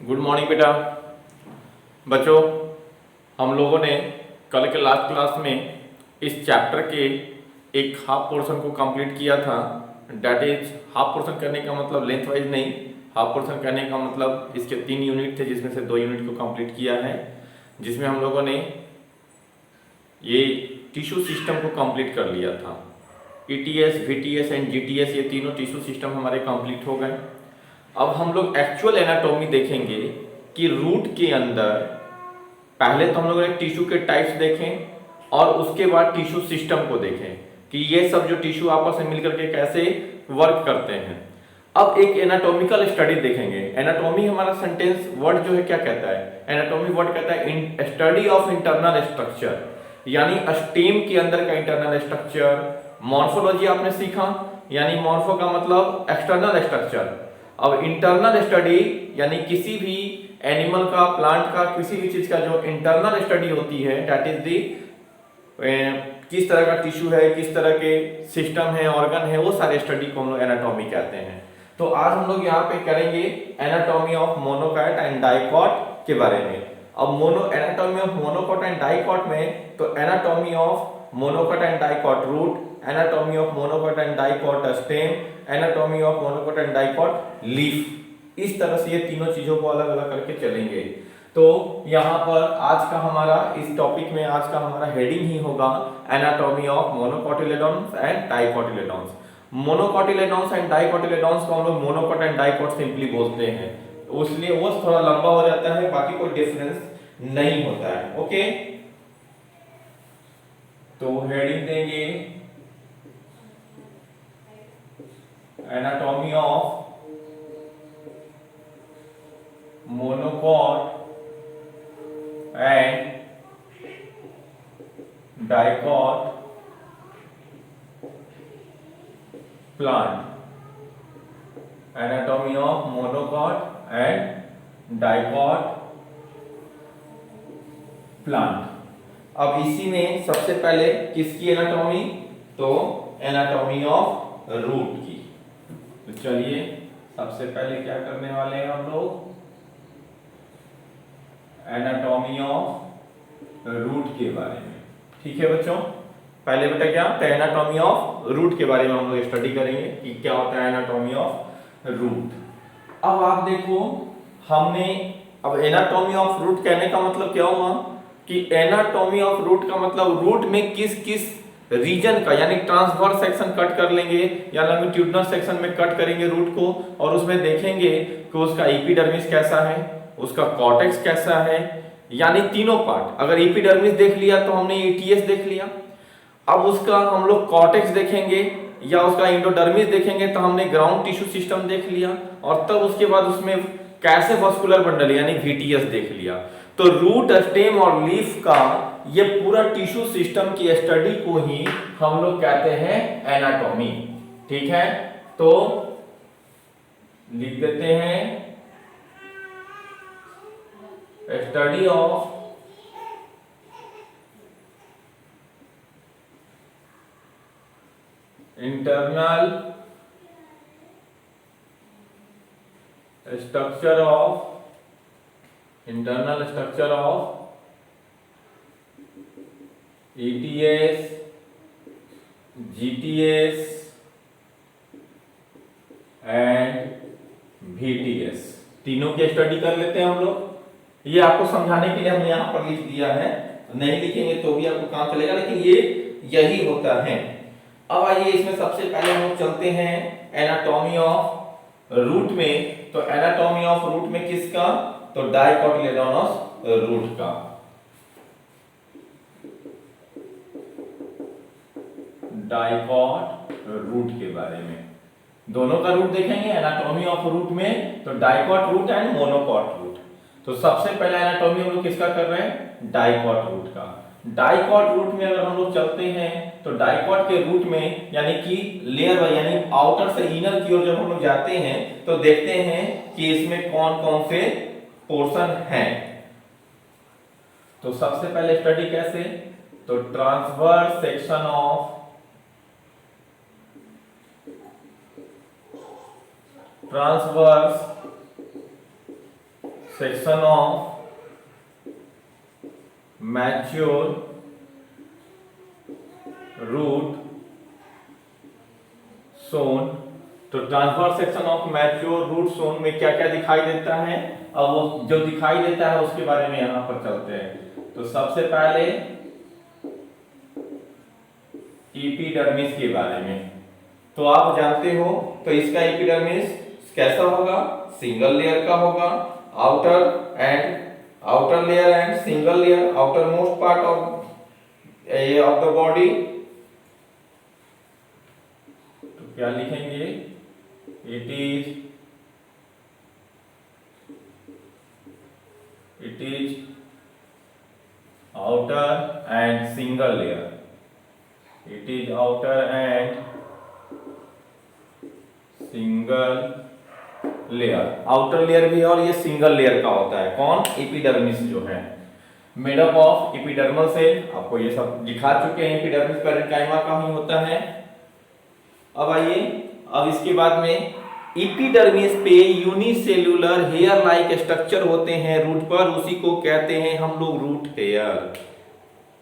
Good morning बेटा। बच्चों, हम लोगों ने कल के लास्ट क्लास में इस चैप्टर के एक हाफ पोर्शन को कंप्लीट किया था। डैट इज हाफ पोर्शन करने का मतलब लेंथ वाइज नहीं, हाफ पोर्शन करने का मतलब इसके 3 यूनिट थे जिसमें से 2 यूनिट को कंप्लीट किया है, जिसमें हम लोगों ने ये टिश्यू सिस्टम को कंप्लीट कर लिया था। ईटीएस, वीटीएस एंड जीटीएस ये तीनों टिश्यू सिस्टम हमारे कंप्लीट हो गए। अब हम लोग एक्चुअल एनाटॉमी देखेंगे कि रूट के अंदर पहले तो हम लोग एक टिश्यू के टाइप्स देखें और उसके बाद टिश्यू सिस्टम को देखें कि ये सब जो टिश्यू आपस में मिलकर के कैसे वर्क करते हैं। अब एक एनाटॉमिकल स्टडी देखेंगे। एनाटॉमी हमारा सेंटेंस वर्ड जो है क्या कहता है? एनाटॉमी वर्ड कहता है स्टडी ऑफ इंटरनल स्ट्रक्चर, यानी स्टेम के अंदर का इंटरनल स्ट्रक्चर। मॉर्फोलॉजी आपने सीखा, यानी मॉर्फो का मतलब एक्सटर्नल स्ट्रक्चर। अब इंटरनल स्टडी यानी किसी भी एनिमल का, प्लांट का, किसी भी चीज का जो इंटरनल स्टडी होती है, दैट इज दी किस तरह का टिश्यू है, किस तरह के सिस्टम है, ऑर्गन है, वो सारे स्टडी को हम लोग एनाटॉमी कहते हैं। तो आज हम लोग यहाँ पे करेंगे anatomy of monocot and dicot के बारे में। अब anatomy of monocot and dicot में तो anatomy of monocot and dicot root, anatomy of monocot and dicot stem, anatomy of monocot and dicot leaf, इस तरह से ये तीनों चीजों को अलग अलग करके चलेंगे। तो यहाँ पर आज का हमारा इस टॉपिक में आज का हमारा हेडिंग ही होगा एनाटॉमी ऑफ मोनोकॉटिलेडॉन्स एंड डाइकॉटिलेडॉन्स। मोनोकॉटिलेडॉन्स एंड डाइकॉटिलेडॉन्स को हम लोग मोनोकॉट एंड डाइकॉट सिंपली बोलते हैं, इसलिए वो थोड़ा लंबा हो जाता है, बाकी कोई डिफरेंस नहीं होता है। ओके, तो हेडिंग देंगे anatomy of monocot and dicot plant, anatomy of monocot and dicot plant. अब इसी में सबसे पहले किसकी एनाटॉमी? तो एनाटॉमी ऑफ रूट की। तो चलिए सबसे पहले क्या करने वाले हैं हम लोग, एनाटॉमी ऑफ रूट के बारे में। ठीक है बच्चों, पहले बेटा क्या तो एनाटॉमी ऑफ रूट के बारे में हम लोग स्टडी करेंगे कि क्या होता है एनाटॉमी ऑफ रूट। अब आप देखो, हमने अब एनाटॉमी ऑफ रूट कहने का मतलब क्या हुआ कि एनाटॉमी ऑफ रूट का मतलब रूट में किस किस रीजन का, यानी ट्रांसवर्स सेक्शन कट कर लेंगे या लॉन्गिट्यूडिनल सेक्शन में कट करेंगे रूट को, और उसमें देखेंगे कि उसका एपिडर्मिस कैसा है, उसका कॉर्टेक्स कैसा है, यानी तीनों पार्ट। अगर एपिडर्मिस देख लिया तो हमने ईटीएस देख लिया, अब उसका हम लोग कॉर्टेक्स देखेंगे या उसका एंडोडर्मिस देखेंगे तो हमने ग्राउंड टिश्यू सिस्टम देख लिया, और तब उसके बाद उसमें कैसे वास्कुलर बंडल यानी वीटीएस देख लिया। तो रूट, स्टेम और लीफ का ये पूरा टिश्यू सिस्टम की स्टडी को ही हम लोग कहते हैं एनाटॉमी। ठीक है, तो लिख देते हैं study of internal structure of ETS, GTS and VTS, तीनों की स्टडी कर लेते हैं हम लोग। ये आपको समझाने के लिए हमने यहां पर लिख दिया है, नहीं लिखेंगे तो भी आपको काम चलेगा, लेकिन ये यही होता है। अब आइए इसमें सबसे पहले हम लोग चलते हैं एनाटॉमी ऑफ रूट में। तो एनाटॉमी ऑफ रूट में किसका? तो डाइकॉटिलेडोनस रूट का। डाइकॉट रूट के बारे में दोनों का रूट देखेंगे एनाटॉमी ऑफ रूट में, तो dicot root and monocot root. तो सबसे पहला एनाटॉमी हम लोग किसका कर रहे हैं? डाइकॉट रूट का। डाइकॉट रूट में अगर हम लोग चलते हैं तो डाइकॉट के रूट में यानी कि लेयर बाय यानी आउटर से इनर की ओर जब हम लोग जाते हैं तो देखते हैं कि इसमें कौन कौन से पोर्शन हैं। तो सबसे पहले स्टडी कैसे? तो transverse section of section of mature root zone. तो transverse section of mature root zone में क्या क्या दिखाई देता है, अब वो जो दिखाई देता है उसके बारे में यहां पर चलते हैं। तो सबसे पहले एपिडर्मिस के बारे में तो आप जानते हो, तो इसका एपिडर्मिस कैसा होगा, सिंगल लेयर का होगा, outer layer and single layer, outer most part of the body. तो क्या लिखेंगे, it is outer and single layer, it is outer and single layer। Outer layer भी और ये सिंगल लेयर का होता है, कौन, एपिडर्मिस जो है, made up of epidermal cell. आपको ये सब दिखा चुके हैं, एपिडर्मिस पैरेन्काइमा का ही होता है। अब आइए, अब इसके बाद में एपिडर्मिस पे यूनिसेल्यूलर हेयर लाइक स्ट्रक्चर होते हैं रूट पर, उसी को कहते हैं हम लोग रूट हेयर।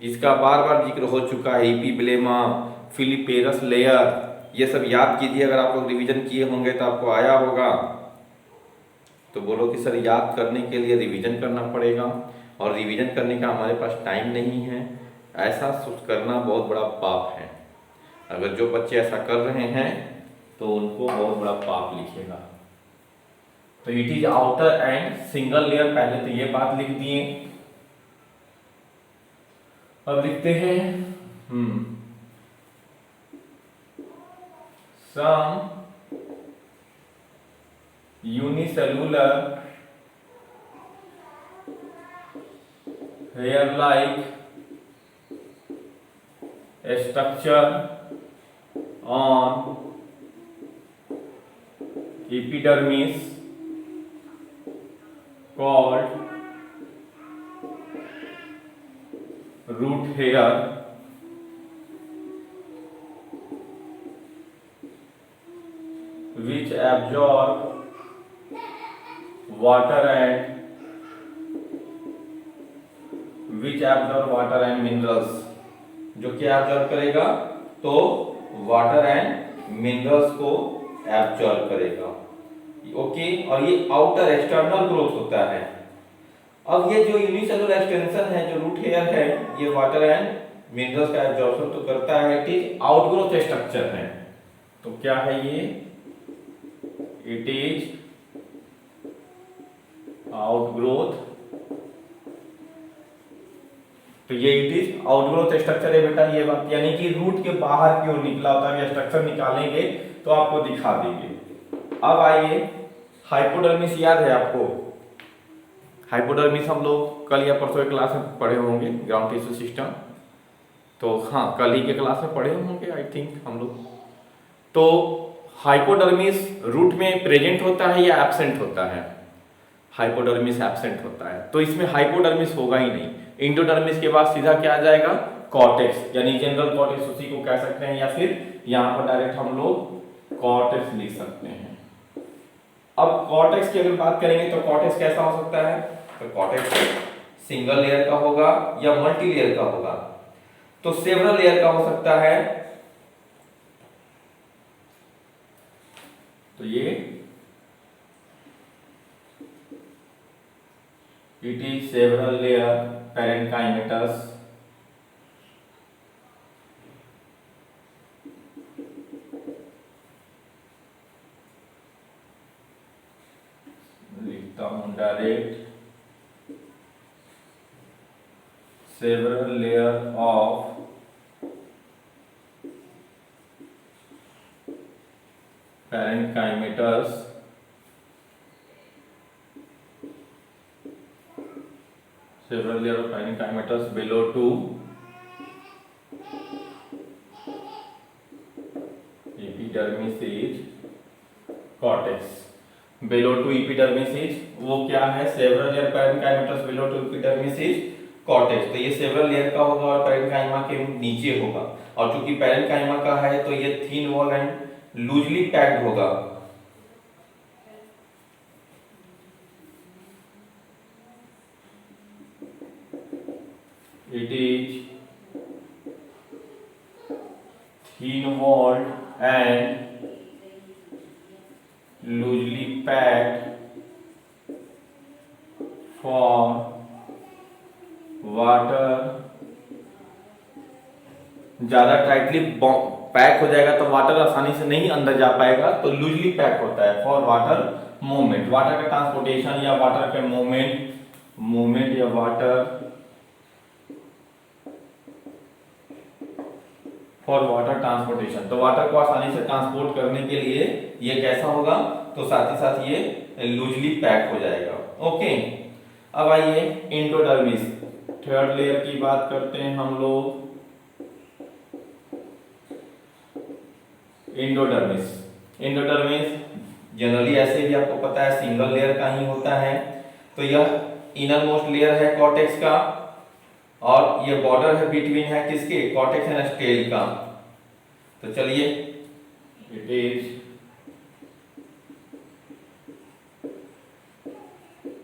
इसका बार बार जिक्र हो चुका है, एपिब्लेमा, फिलिपेरस लेयर, ये सब याद कीजिए। अगर आप लोग रिवीजन किए होंगे तो आपको आया होगा। तो बोलो कि सर याद करने के लिए रिवीजन करना पड़ेगा, और रिवीजन करने का हमारे पास टाइम नहीं है। ऐसा करना बहुत बड़ा पाप है। अगर जो बच्चे ऐसा कर रहे हैं तो उनको बहुत बड़ा पाप लिखेगा। तो it is outer and single layer, पहले तो ये बात लिख दिए। अब लिखते हैं some unicellular hair like structure on epidermis called root hair, which absorb water and minerals। जो क्या एब्जॉर्ब करेगा, तो वाटर एंड मिनरल्स को एब्जॉर्ब करेगा। ओके, और ये आउटर एक्सटर्नल ग्रोथ होता है। अब ये जो यूनिसेलुलर एक्सटेंशन है, जो रूट हेयर है, ये वाटर एंड मिनरल्स का एब्जॉर्प्शन तो करता है, इट इज आउटग्रोथ स्ट्रक्चर है। तो क्या है ये, इट इज आउटग्रोथ। तो ये इट इज आउटग्रोथ स्ट्रक्चर है बेटा, ये बात, यानी कि रूट के बाहर की ओर निकला होता है। स्ट्रक्चर निकालेंगे तो आपको दिखा देंगे। अब आइए, हाइपोडर्मिस याद है आपको, हाइपोडर्मिस हम लोग कल या परसों की क्लास में पढ़े होंगे, ग्राउंड टिश्यू सिस्टम। तो हाँ, कल ही के क्लास में पढ़े होंगे आई थिंक हम लोग। तो हाइपोडर्मिस रूट में प्रेजेंट होता है या एब्सेंट होता है, हाइपोडर्मिस एब्सेंट होता है। तो इसमें हाइपोडर्मिस होगा ही नहीं। इंडोडर्मिस के बाद सीधा क्या आ जाएगा, कॉर्टेक्स, यानी जनरल कॉर्टेक्स उसी को कह सकते हैं, या फिर यहाँ पर डायरेक्ट हम लोग कॉर्टेक्स लिख सकते हैं। अब कॉर्टेक्स की अगर बात करेंगे तो कॉर्टेक्स कैसा हो सकता है, तो कॉर्टेक्स सिंगल लेयर का होगा या मल्टी लेयर का होगा। तो सेवरल लेयर का हो सकता है। तो ये it is several layer parenchymatous. लिखता हूं direct, several layer of parenchymatous several layer of parenchymatous below to epidermis is cortex। below to epidermis is वो क्या है, several layer parenchymatous below to epidermis is cortex. तो ये several layer का होगा और पैरेन्काइमा के नीचे होगा। और चूंकि पैरेन्काइमा का है तो ये thin wall and loosely packed होगा। involved and loosely packed for water, ज्यादा टाइटली पैक हो जाएगा तो वाटर आसानी से नहीं अंदर जा पाएगा, तो लूजली पैक होता है फॉर वाटर मूवमेंट, वाटर का ट्रांसपोर्टेशन या वाटर का मूवमेंट या वाटर फॉर वाटर ट्रांसपोर्टेशन, तो वाटर को आसानी से ट्रांसपोर्ट करने के लिए ये कैसा होगा, तो साथ ही साथ ये लूजली पैक हो जाएगा। ओके, अब आइए एंडोडर्मिस, थर्ड लेयर की बात करते हैं हम लोग। एंडोडर्मिस जनरली ऐसे भी आपको पता है सिंगल लेयर का ही होता है, तो यह इनर मोस्ट लेयर है कॉर्टेक्स का, और ये बॉर्डर है बिटवीन है किसके, कॉर्टेक्स एंड स्टेल का। तो चलिए, it is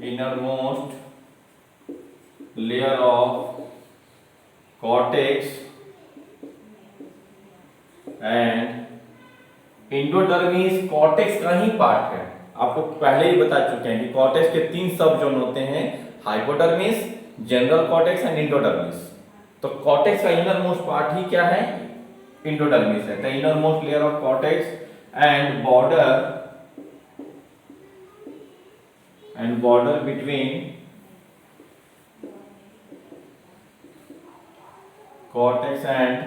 inner most layer of cortex and endodermis cortex का ही पार्ट है। आपको पहले ही बता चुके हैं कि कॉर्टेक्स के 3 सब जोन होते हैं, hypodermis, general cortex and endodermis. तो कॉर्टेक्स का इनर मोस्ट पार्ट ही क्या है, एंडोडर्मिस है। The innermost layer of cortex and border between cortex and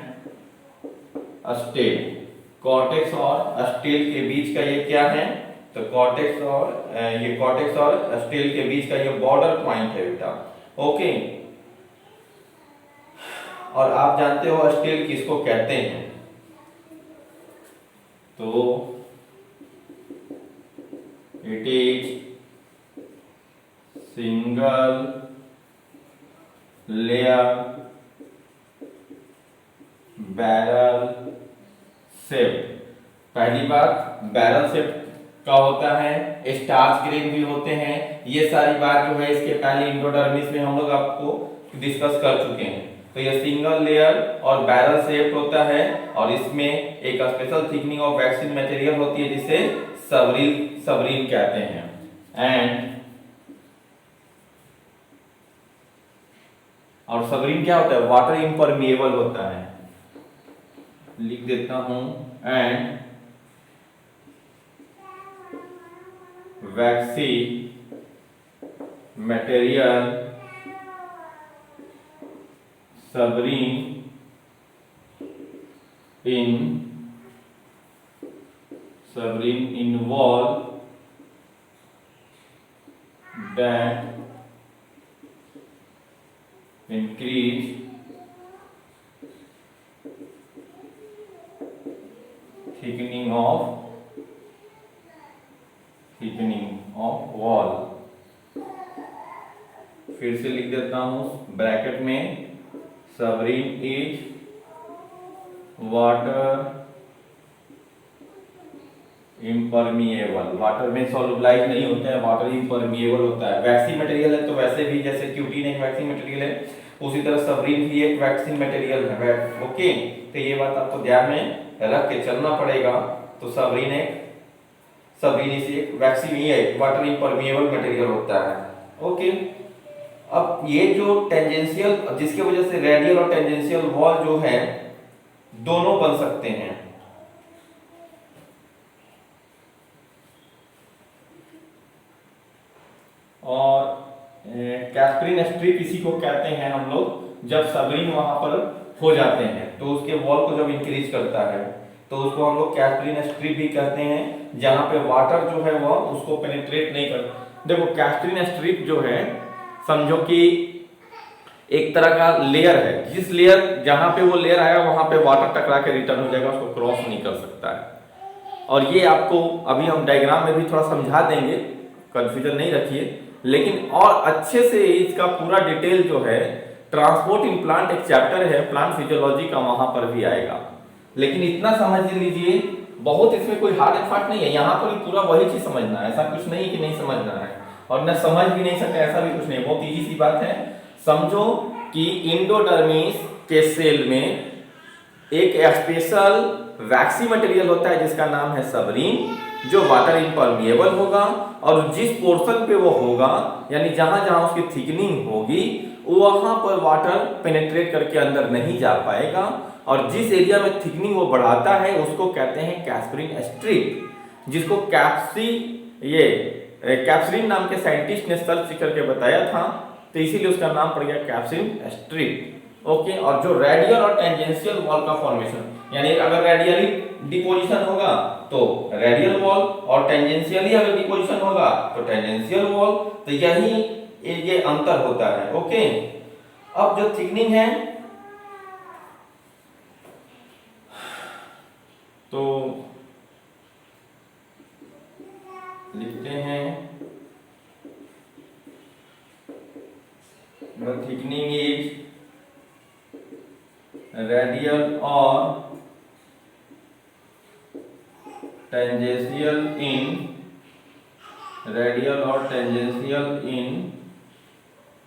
stele, cortex और स्टेल के बीच का ये क्या है, तो कॉर्टेक्स और स्टेल के बीच का ये बॉर्डर पॉइंट है बेटा। ओके, और आप जानते हो स्टेल किसको कहते हैं, तो it is single layer barrel shape. पहली बात, बैरल शेप का होता है, स्टार्च ग्रेन भी होते हैं, ये सारी बात जो है इसके पहले एंडोडर्मिस में हम लोग आपको डिस्कस कर चुके हैं। तो ये सिंगल लेयर और बैरल शेप होता है, और इसमें एक special thickening of vaccine material होती है जिसे सबरीन कहते हैं। एंड और सबरीन क्या होता है, वाटर इम्परमिएबल होता है, लिख देता हूं, and waxy material suberin involve that increase thickening of wall। फिर से लिख देता हूं ब्रैकेट में, सबरीन इज वाटर इम्परमिएबल, वाटर में सॉल्युबलाइज नहीं होता है, वाटर इम्परमिएबल होता है। वैक्सी मटेरियल है तो वैसे भी जैसे क्यूटीन एक वैक्सी मटेरियल है, उसी तरह सबरीन भी एक वैक्सीन मटेरियल है। ओके, तो ये बात आपको ध्यान में रख के चलना पड़ेगा। तो सबरीन इसे एक वैक्सीन ही है, वाटर इम्परमिएबल मटेरियल होता है। ओके, अब ये जो टेंजेंशियल, जिसके वजह से रेडियल और टेंजेंशियल वॉल जो है दोनों बन सकते हैं। और कैस्परिन स्ट्रिप इसी को कहते हैं हम लोग, जब सबरीन वहां पर हो जाते हैं तो उसके वॉल को जब इंक्रीज करता है तो उसको हम लोग कैस्परिन स्ट्रिप भी कहते हैं, जहां पे वाटर जो है वो उसको पेनिट्रेट नहीं कर। देखो कैस्परिन स्ट्रिप जो है समझो कि एक तरह का लेयर है, जिस लेयर जहां पे वो लेयर आया वहां पे वाटर टकरा के रिटर्न हो जाएगा, उसको क्रॉस नहीं कर सकता है। और ये आपको अभी हम डायग्राम में भी थोड़ा समझा देंगे, कंफ्यूजन नहीं रखिए, लेकिन और अच्छे से इसका पूरा डिटेल जो है ट्रांसपोर्ट इन प्लांट एक चैप्टर है प्लांट फिजियोलॉजी का, वहां पर भी आएगा। लेकिन इतना समझ लीजिए, बहुत इसमें कोई हार्ड एंड फास्ट नहीं है, यहाँ पर पूरा वही चीज समझना है, ऐसा कुछ नहीं कि नहीं समझना है और न समझ भी नहीं सकते, ऐसा भी कुछ नहीं, बहुत इजी सी बात है। समझो कि एंडोडर्मिस के सेल में एक स्पेशल वैक्सी मटेरियल होता है जिसका नाम है सबरीन, जो वाटर इम्पर्मिएबल होगा और जिस पोर्शन पे वो होगा यानी जहां जहां उसकी थिकनिंग होगी वहां पर वाटर पेनिट्रेट करके अंदर नहीं जा पाएगा, और जिस एरिया में थिकनिंग वो बढ़ाता है उसको कहते हैं कैस्परीन स्ट्रिप, जिसको कैप्सरीन नाम के साइंटिस्ट ने सर्च करके बताया था, तो इसीलिए उसका नाम पड़ गया कैप्सरीन स्ट्रिप। ओके, और जो रेडियल और टेंजेंशियल वॉल का फॉर्मेशन, यानी अगर रेडियली डिपोजिशन होगा तो रेडियल वॉल और टेंजेंशियली अगर डिपोजिशन होगा तो टेंजेंशियल वॉल, तो यही ये अंतर होता है। ओके, अब जो थिकनिंग है तो लिखते हैं the thickening is radial or tangential in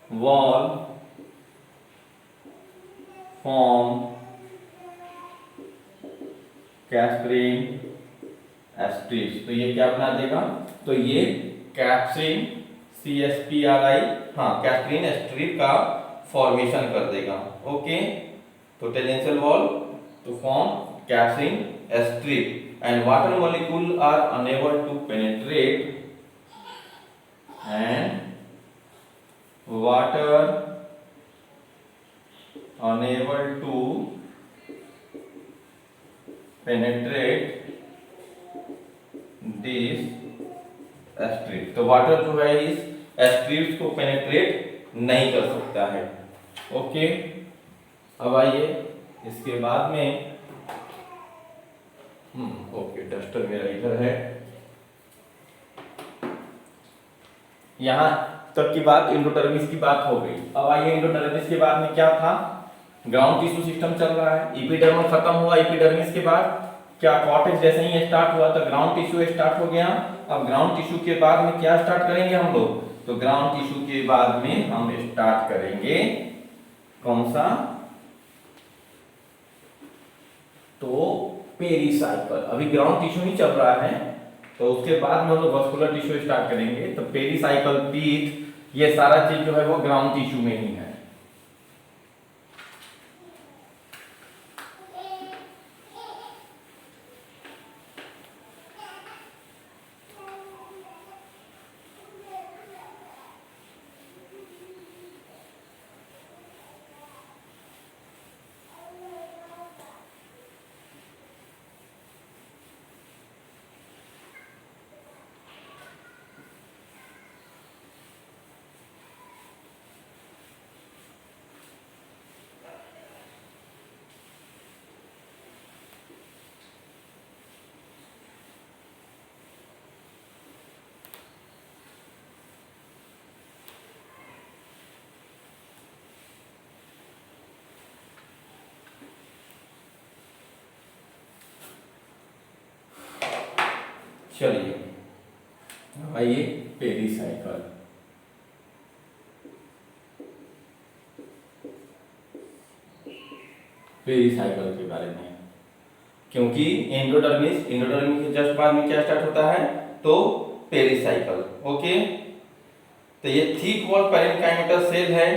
wall form Casparian strips. तो ये क्या बना देगा, तो ये कैप्सरीन CSPRI, हाँ कैस्परीन स्ट्रिप का फॉर्मेशन कर देगा। ओके, तो tangential wall to form capsule strip and water molecule are unable to penetrate this strip. तो वाटर जो है इस स्ट्रिप्स को पेनेट्रेट नहीं कर सकता है। ओके, अब आइए इसके बाद में ओके डस्टर मेरा इधर है। यहां तक की बात एंडोडर्मिस की बात हो गई। अब आइए एंडोडर्मिस के बाद में क्या था, ग्राउंड टिश्यू सिस्टम चल रहा है। एपिडर्मल खत्म हुआ, एपिडर्मिस के बाद क्या कॉर्टेक्स जैसे ही स्टार्ट हुआ तो ग्राउंड टिश्यू स्टार्ट हो गया। अब ग्राउंड टिश्यू के बाद में क्या स्टार्ट करेंगे हम लोग, तो ग्राउंड टिश्यू के बाद में हम स्टार्ट करेंगे कौन सा, तो पेरीसाइकल। अभी ग्राउंड टिश्यू ही चल रहा है, तो उसके बाद में हम लोग वस्कुलर टिश्यू स्टार्ट करेंगे। तो पेरीसाइकल, पीठ, ये सारा चीज जो है वो ग्राउंड टिश्यू में ही है। चलिए आइए पेरीसाइकल। पेरीसाइकल के बारे में, क्योंकि एंडोडर्मिस के जस्ट बाद में क्या स्टार्ट होता है, तो पेरीसाइकल। ओके, तो ये थिक वॉल पैरेन्काइमेटस सेल है।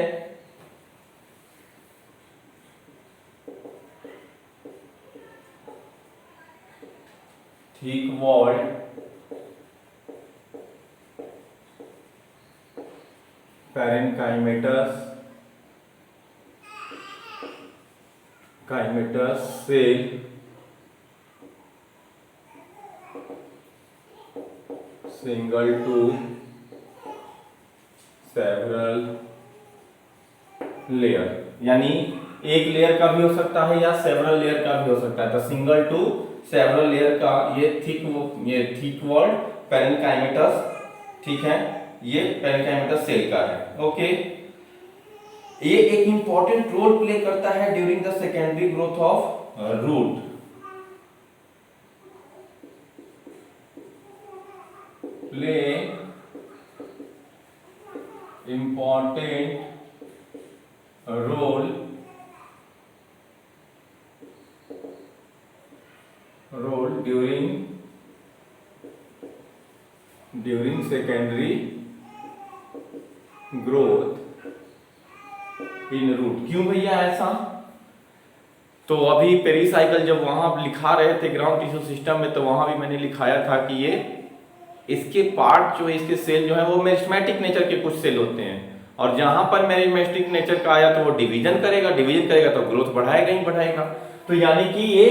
Thick walled parenchymatous cell single to several layer, यानी एक लेयर का भी हो सकता है या सेवरल लेयर का भी हो सकता है। तो सिंगल टू सेवरल लेयर का ये थिक वॉल्ड पैरेन्काइमेटस, ठीक है, ये पैरेन्काइमेटस सेल का है। ओके, ये एक इंपॉर्टेंट रोल प्ले करता है during the secondary growth of root. Play important role role during secondary growth in root। क्यों भैया ऐसा? तो अभी पेरीसाइकिल जब वहां लिखा रहे थे ग्राउंड टिश्यू सिस्टम में, तो वहां भी मैंने लिखाया था कि ये इसके पार्ट जो इसके सेल जो है वो मेरिस्टेमेटिक नेचर के कुछ सेल होते हैं, और जहां पर मेरिस्टेमेटिक नेचर का आया तो वो डिवीजन करेगा तो ग्रोथ बढ़ाएगा ही बढ़ाएगा। तो यानी कि ये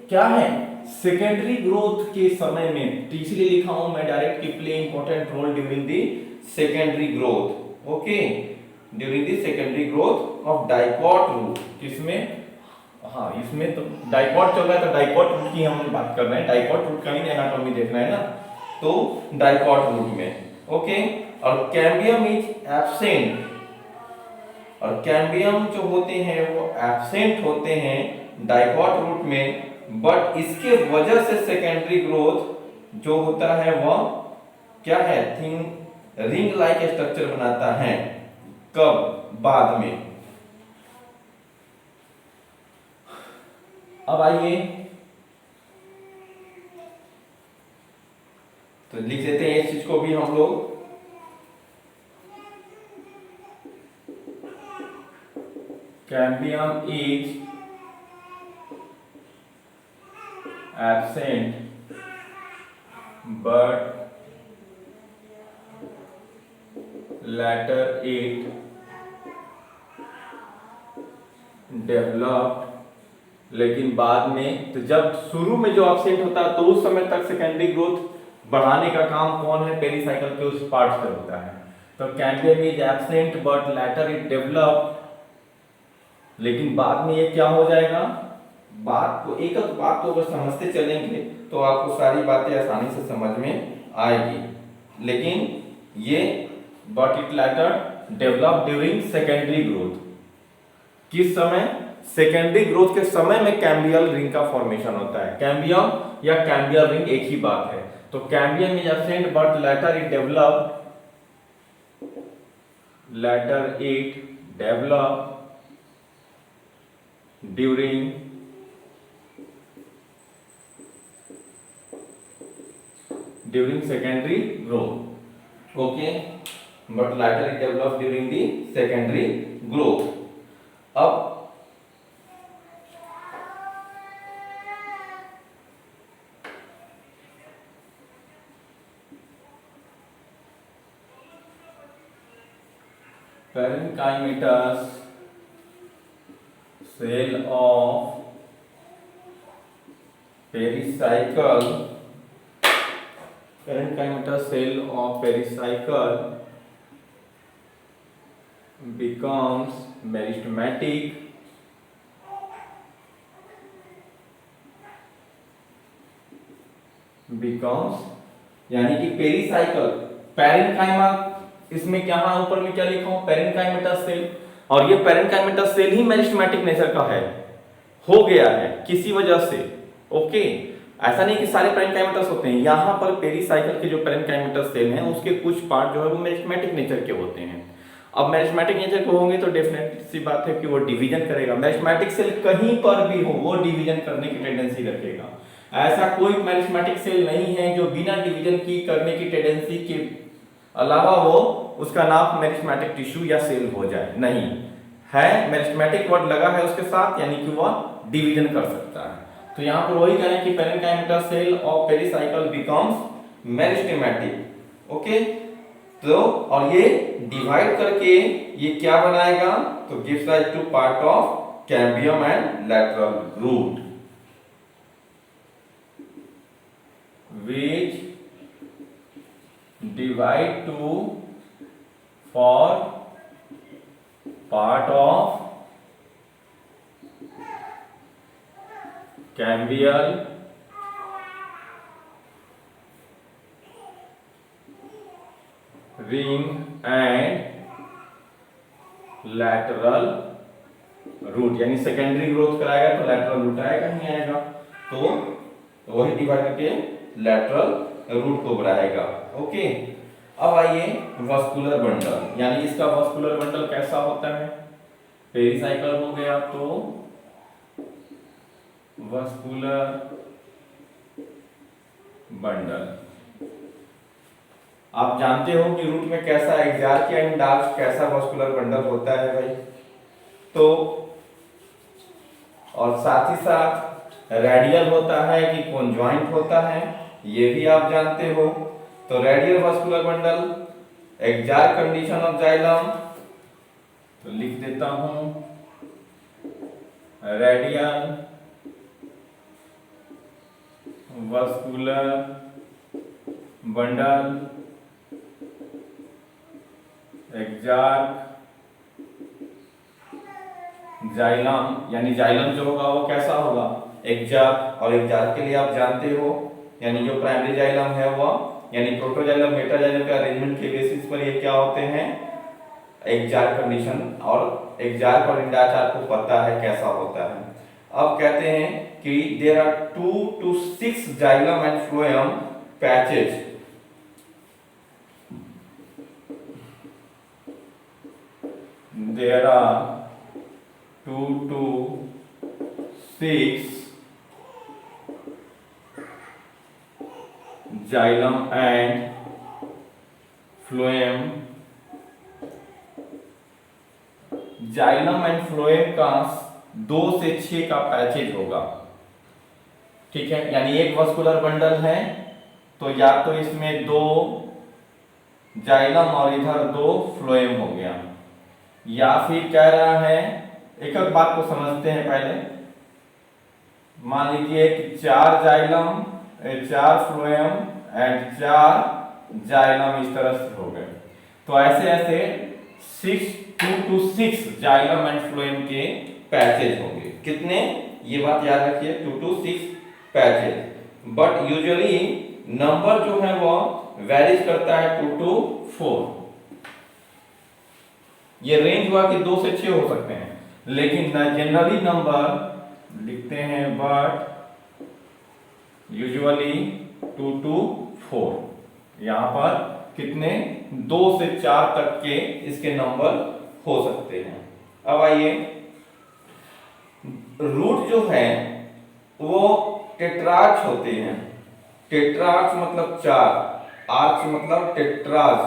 क्या है, सेकेंडरी ग्रोथ के समय में, तो इसलिए लिखा हूं मैं डायरेक्ट कि play important role during the secondary growth. Okay, during the secondary growth of dicot root. किसमें? हाँ, इसमें तो डाइकॉट चल रहा है, तो डाइकॉट रूट की हम बात कर रहे हैं। डाइकॉट रूट का ही एनाटॉमी देखना है ना, तो डाइकॉट रूट में। ओके, और कैम्बियम इज एब्सेंट, और कैम्बियम जो होते हैं वो एब्सेंट होते हैं डाइकॉट रूट में, बट इसके वजह से सेकेंडरी ग्रोथ जो होता है वह क्या है, थिन रिंग लाइक स्ट्रक्चर बनाता है। कब? बाद में। अब आइए तो लिख देते हैं इस चीज को भी हम लोग। Cambium is absent but later it developed, लेकिन बाद में, तो जब शुरू में जो एब्सेंट होता है तो उस समय तक सेकेंडरी ग्रोथ बढ़ाने का काम कौन है, पेरीसाइकिल के उस पार्ट से होता है। तो cambium is absent but later it developed, लेकिन बाद में ये क्या हो जाएगा, बात को एक बात तो अगर समझते चलेंगे तो आपको सारी बातें आसानी से समझ में आएगी। लेकिन ये but it later develop during secondary growth. किस समय? सेकेंडरी ग्रोथ के समय में कैम्बियल रिंग का फॉर्मेशन होता है। कैम्बियम या कैम्बियल रिंग एक ही बात है। तो cambium is absent but later it develop during secondary growth। okay, but later it develops during the secondary growth। अब parenchymatous cell of pericycle, parenchymatous cell of pericycle becomes meristematic यानी कि pericycle, parenchyma, इसमें क्या ऊपर में क्या लिखा हूं, पैरेंकाइमेटस सेल, और ये पैरेंकाइमेटस सेल ही मेरिस्टेमेटिक नेचर का है, हो गया है किसी वजह से। ओके, ऐसा नहीं कि सारे पैरेंकाइमेटस होते हैं, यहाँ पर पेरीसाइकल के जो पैरेंकाइमेटस सेल हैं उसके कुछ पार्ट जो है वो मेरिस्टेमेटिक नेचर के होते हैं। अब मेरिस्टेमेटिक नेचर के होंगे तो डेफिनेट सी बात है कि वो डिवीजन करेगा। मेरिस्टेमेटिक सेल कहीं पर भी हो वो डिवीजन करने की टेंडेंसी रखेगा। ऐसा कोई मेरिस्टेमेटिक सेल नहीं है जो बिना डिवीजन की करने की टेंडेंसी के अलावा वो उसका नाम मेरिस्टेमेटिक टिश्यू या सेल हो जाए, नहीं है। मेरिस्टेमेटिक वर्ड लगा है उसके साथ, यानी कि वह डिवीजन कर सकता है। तो यहाँ पर वही कहें कि parenchymatous cell of pericycle becomes meristematic. Okay, तो और ये डिवाइड करके ये क्या बनाएगा, तो gives rise to part of cambium and lateral root, which divide to for part of cambial ring and lateral root, यानी सेकेंडरी ग्रोथ कराएगा तो लैटरल रूट आएगा, नहीं आएगा तो वही डिवाइड करके लैटरल रूट को बढ़ाएगा। ओके, अब आइए वस्कुलर बंडल, यानी इसका वस्कुलर बंडल कैसा होता है, पेरीसाइकल हो गया तो वस्कुलर बंडल। आप जानते हो कि रूट में कैसा एक्सार्क या इंडार्क कैसा वास्कुलर बंडल होता है भाई। तो और साथ ही साथ रेडियल होता है कि कॉन्जॉइंट होता है, ये भी आप जानते हो। तो radial vascular bundle, exarch condition of xylem, तो लिख देता हूं radial vascular bundle, exarch xylem, यानी जाइलम जो होगा वो कैसा होगा, एक्सार्क। और एक्सार्क के लिए आप जानते हो यानी जो प्राइमरी जाइलम है वो यानी प्रोटोजाइलम मेटाजाइलम के अरेंजमेंट के बेसिस पर ये क्या होते हैं, एक्सार्क कंडीशन। और एक्सार्क और इंडार्क आपको पता है कैसा होता है। अब कहते हैं कि there are 2 to 6 xylem and phloem patches. There are 2 to 6 xylem and phloem. Xylem and phloem का 2 से 6 का पैचेज होगा, ठीक है। यानी एक वास्कुलर बंडल है तो या तो इसमें 2 जाइलम और इधर 2 फ्लोएम हो गया, या फिर कह रहा है, एक एक बात को समझते हैं पहले। मान लीजिए कि 4 जाइलम 4 फ्लोएम एंड 4 जाइलम इस तरह से हो गए। तो ऐसे ऐसे 2 to 6 जाइलम एंड फ्लोएम के पैचेज होंगे। कितने, ये बात याद रखिए, 2 to 6 patches. But usually number जो है वो वेरीज करता है 2 to 4। ये रेंज हुआ कि 2 से 6 हो सकते हैं, लेकिन जनरली नंबर लिखते हैं बट यूजुअली 2 to 4। यहां पर कितने, 2 से 4 तक के इसके नंबर हो सकते हैं। अब आइए, रूट जो है वो टेट्रार्च होते हैं। टेट्रार्च मतलब 4, आर्च मतलब टेट्रार्च,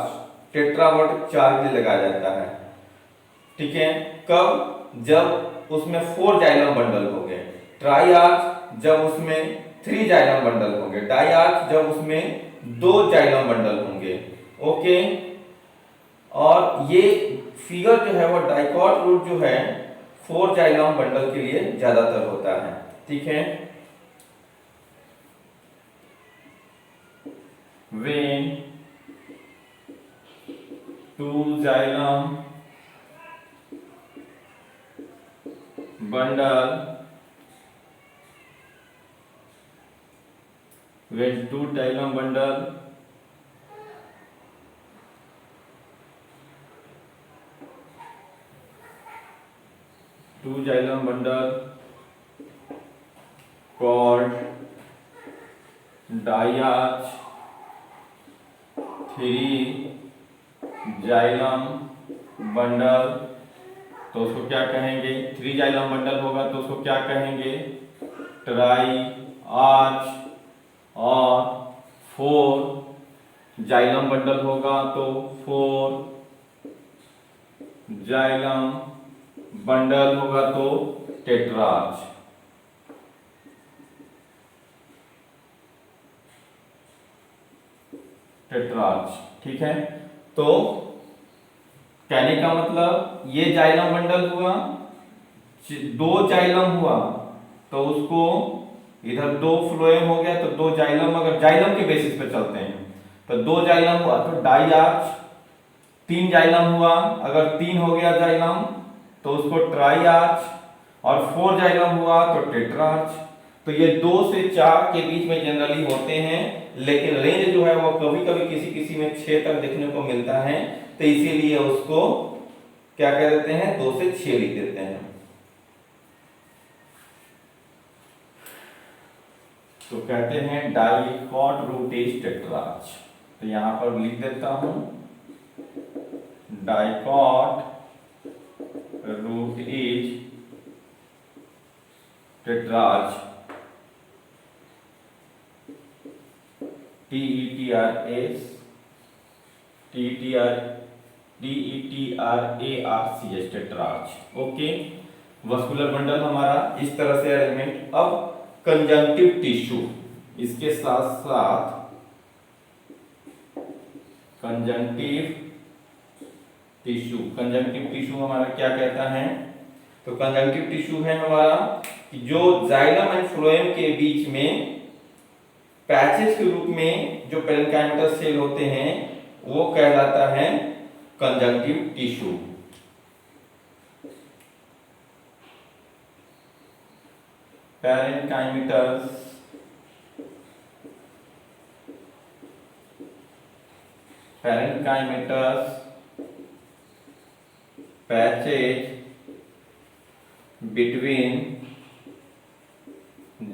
टेट्रावर्ड 4 के लिए लगाया जाता है, ठीक है। कब, जब उसमें 4 जाइलम बंडल हो गए। ट्राई आर्च जब उसमें 3 जाइलम बंडल होंगे। डाई आर्च जब उसमें 2 जाइलम बंडल होंगे, ओके। और ये फिगर जो है वो डाइकॉट रूट जो है 4 जाइलम बंडल के लिए ज्यादातर होता है, ठीक है। when 2 xylem bundle, when 2 xylem bundle 2 xylem bundle called diarch 3 xylem bundle, तो उसको क्या कहेंगे, 3 जाइलम बंडल होगा तो उसको क्या कहेंगे, ट्राई आर्च। और 4 जाइलम बंडल होगा तो 4 जाइलम बंडल होगा तो टेट्रार्च। टेट्रार्च, ठीक है। तो कहने का मतलब ये जाइलम बंडल हुआ, 2 जाइलम हुआ तो उसको इधर 2 फ्लोएम हो गया तो 2 जाइलम, अगर जाइलम के बेसिस पे चलते हैं तो 2 जाइलम हुआ तो डाई आर्च। 3 जाइलम हुआ, अगर 3 हो गया जाइलम तो उसको ट्राई आर्च। और 4 जाइलम हुआ तो टेट्रार्च। तो ये 2 से 4 के बीच में जनरली होते हैं, लेकिन रेंज जो है वो कभी कभी किसी किसी में 6 तक देखने को मिलता है, तो इसीलिए उसको क्या कह देते हैं, 2 से 6 लिख देते हैं। तो कहते हैं डाइकॉट रूट इज टेट्रार्च। तो यहां पर लिख देता हूं dicot root is tetrarch. TETRARCH tetrarch. Okay, vascular bundle हमारा इस तरह से अरेंजमेंट। अब कंजंक्टिव टिश्यू, इसके साथ साथ कंजंक्टिव टिश्यू हमारा क्या कहता है? तो कंजंक्टिव टिश्यू है हमारा कि जो जाइलम एंड फ्लोएम के बीच में पैचेस के रूप में जो पेरेन्काइमटस सेल होते हैं वो कहलाता है conjunctive tissue. Parenchymatous patches between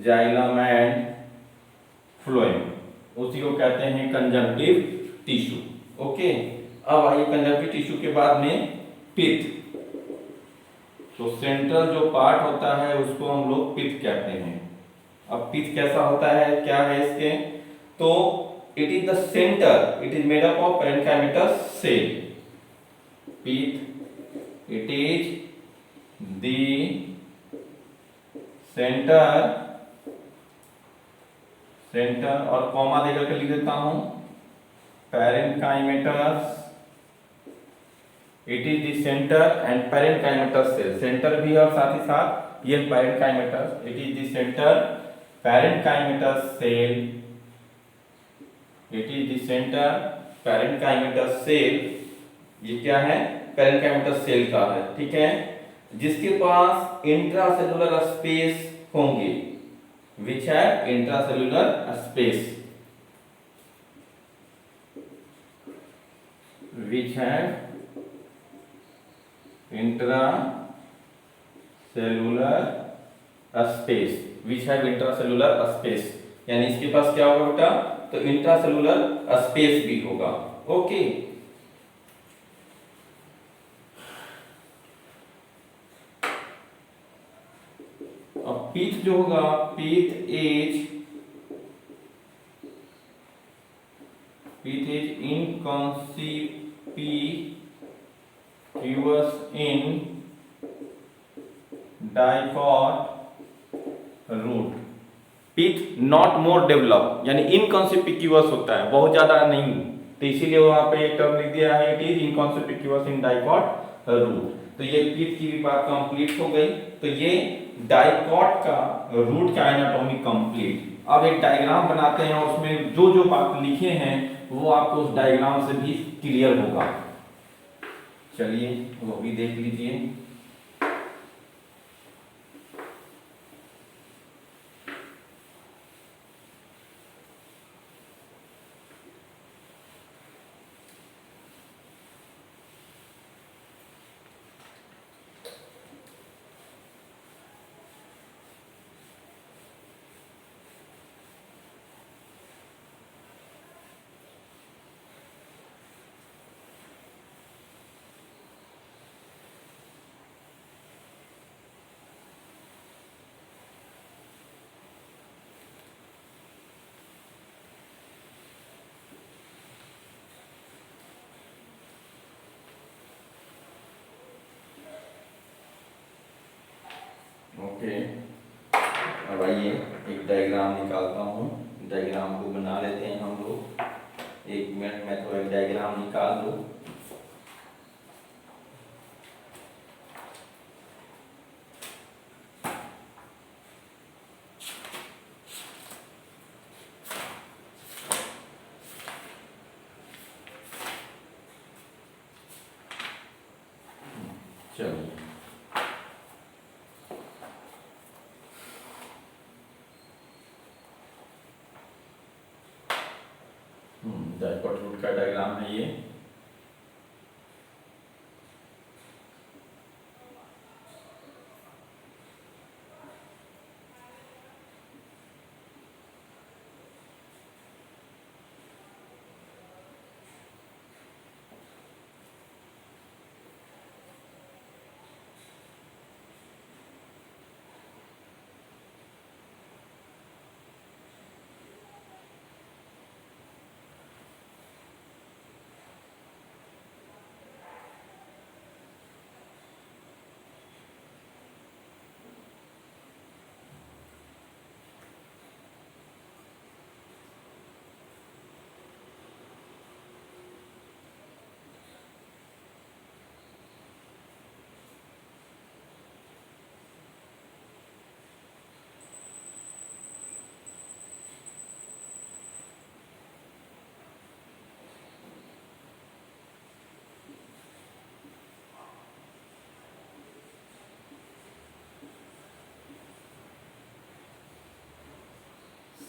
xylem and phloem, उसी को कहते हैं कंजंक्टिव टिश्यू। ओके, अब आइए कंजंक्टिव टिश्यू के बाद में पित्त। तो सेंट्रल जो पार्ट होता है उसको हम लोग पित्त कहते हैं। अब पित्त कैसा होता है, क्या है इसके? तो it is the centre, it is made up of parenchymatous cell. Pith, it is the centre और कॉमा देकर के लिख देता हूं, parenchymatous, it is the centre and parenchymatous cell. Centre भी है और साथ ही साथ ये parenchymatous, it is the centre parenchymatous cell, it is the centre parenchymatous cell. ये क्या है? पेरेन्काइमटस सेल का है, ठीक है, जिसके पास इंट्रासेलुलर स्पेस होंगे, which have intracellular space, which have intracellular space, यानी इसके पास क्या होगा बेटा? तो इंट्रासेलुलर स्पेस भी होगा। ओके, अब पित्त जो होगा, पित्त is inconspicuous in dicot root. पित्त नॉट मोर डेवलप, यानी इनकॉन्स्पिक्यूअस होता है, बहुत ज्यादा नहीं, तो इसीलिए वहां पे एक टर्म लिख दिया है, it is inconspicuous in dicot root. तो ये पित्त की भी बात कंप्लीट हो गई। तो ये डाइकॉट का रूट का एनाटॉमी कंप्लीट। अब एक डायग्राम बनाते हैं और उसमें जो जो बात लिखे हैं वो आपको उस डायग्राम से भी क्लियर होगा। चलिए वो भी देख लीजिए। ओके, अब आइए एक डायग्राम निकालता हूँ। डायग्राम को बना लेते हैं हम लोग। एक मिनट में तो एक डायग्राम निकाल दो। चलिए, डाइकॉट रूट का डायग्राम है ये।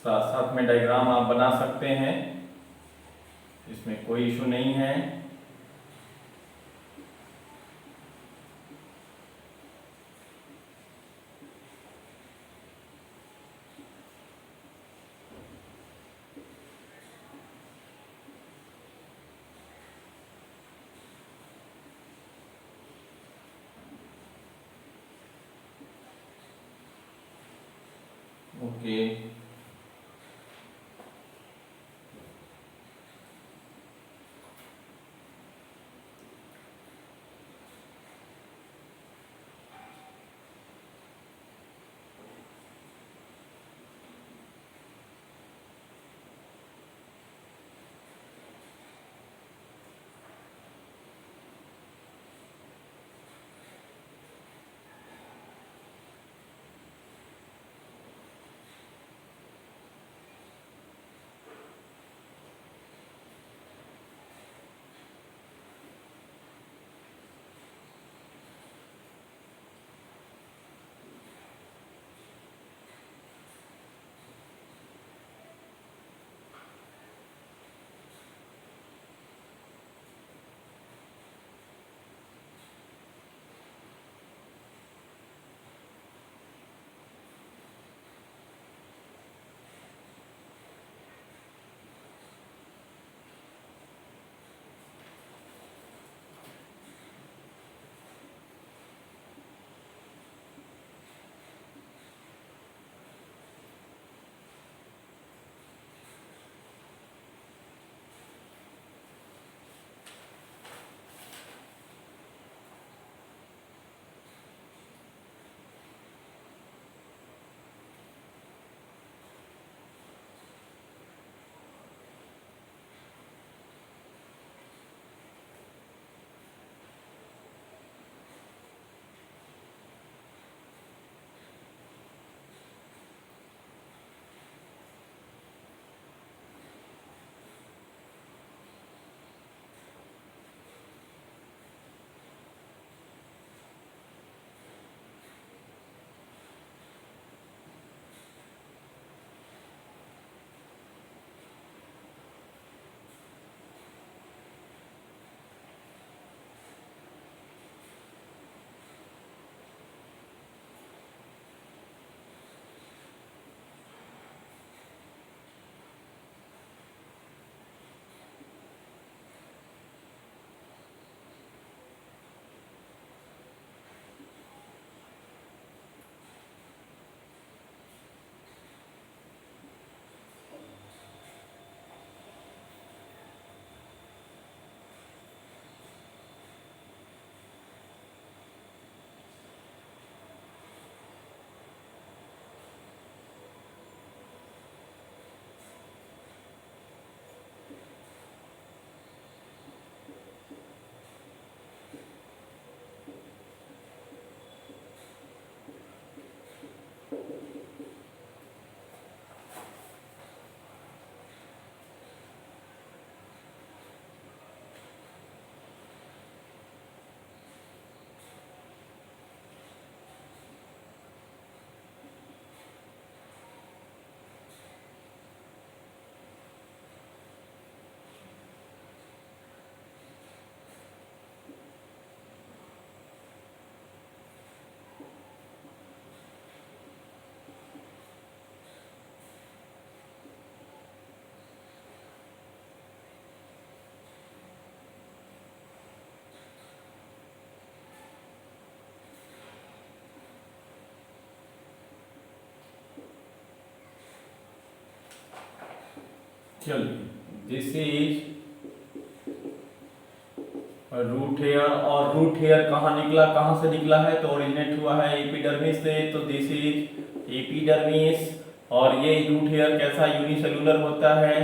साथ साथ में डायग्राम आप बना सकते हैं, इसमें कोई इशू नहीं है। ओके, चलिए, दिस इज रूट हेयर। और रूट हेयर कहाँ निकला, कहाँ से निकला है, तो ओरिजिनेट हुआ है एपिडर्मिस से, तो दिस इज एपिडर्मिस। और ये रूट हेयर कैसा यूनिसेलुलर होता है,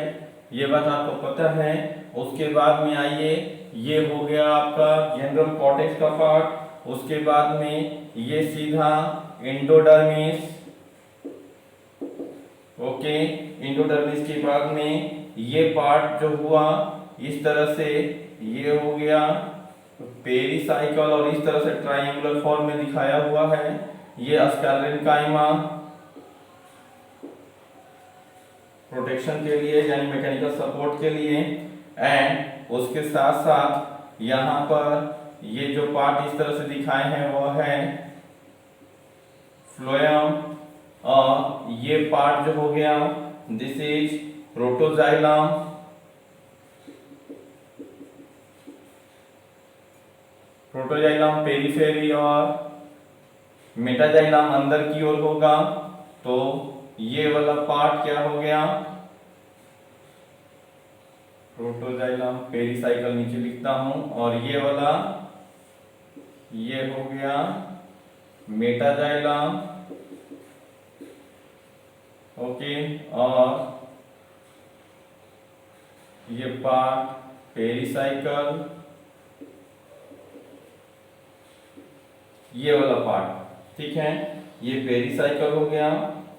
ये बात आपको पता है। उसके बाद में आइए, ये हो गया आपका जनरल कॉर्टेक्स का पार्ट। उसके बाद में ये सीधा एंडोडर्मिस, ओके। एंडोडर्मिस के बाद में ये पार्ट जो हुआ इस तरह से, ये हो गया पेरिसाइकल और इस तरह से ट्रायंगुलर फॉर्म में दिखाया हुआ है। ये स्कैलेरेन्काइमा, प्रोटेक्शन के लिए यानी मैकेनिकल सपोर्ट के लिए, एंड उसके साथ साथ यहाँ पर ये जो पार्ट इस तरह से दिखाए हैं वो है फ्लोएम, और ये पार्ट जो हो गया this is protoxylem, protoxylem periphery, और मेटाजाइलम अंदर की ओर होगा। तो ये वाला पार्ट क्या हो गया, प्रोटोजाइलम पेरिसाइकल नीचे लिखता हूं, और ये वाला ये हो गया मेटाजाइलम, ओके, और ये पार्ट पेरिसाइकल, ये वाला पार्ट, ठीक है, ये पेरिसाइकल हो गया,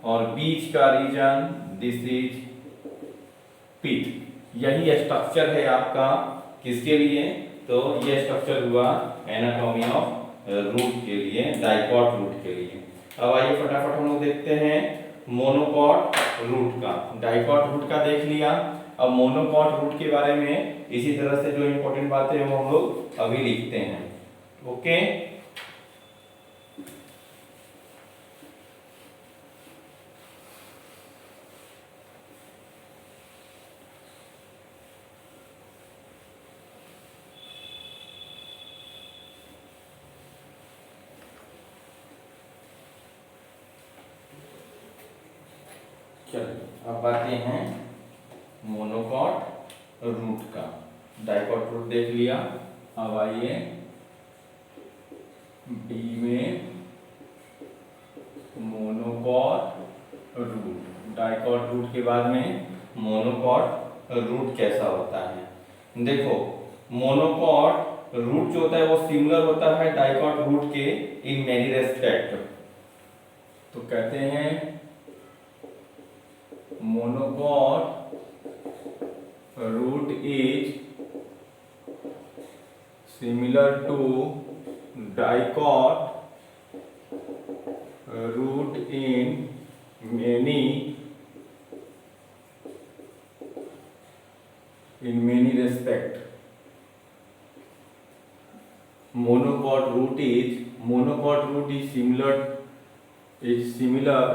और बीच का रीजन दिस इज पिट। यही स्ट्रक्चर है आपका किसके लिए, तो ये स्ट्रक्चर हुआ एनाटॉमी ऑफ रूट के लिए, डाइकॉट रूट के लिए। अब आइए फटाफट हम लोग देखते हैं मोनोकॉट रूट का। डाइकॉट रूट का देख लिया, अब मोनोकॉट रूट के बारे में इसी तरह से जो इंपॉर्टेंट बातें हैं वो हम लोग अभी लिखते हैं, ओके। चलिए अब आते हैं मोनोकॉट रूट का। डाइकॉट रूट देख लिया, अब आइए बी में मोनोकॉट रूट। डाइकॉट रूट के बाद में मोनोकॉट रूट कैसा होता है, देखो मोनोकॉट रूट जो होता है वो सिमिलर होता है डाइकॉट रूट के इन मेनी रेस्पेक्ट। तो कहते हैं monocot root is similar to dicot root in many respect. Monocot root is similar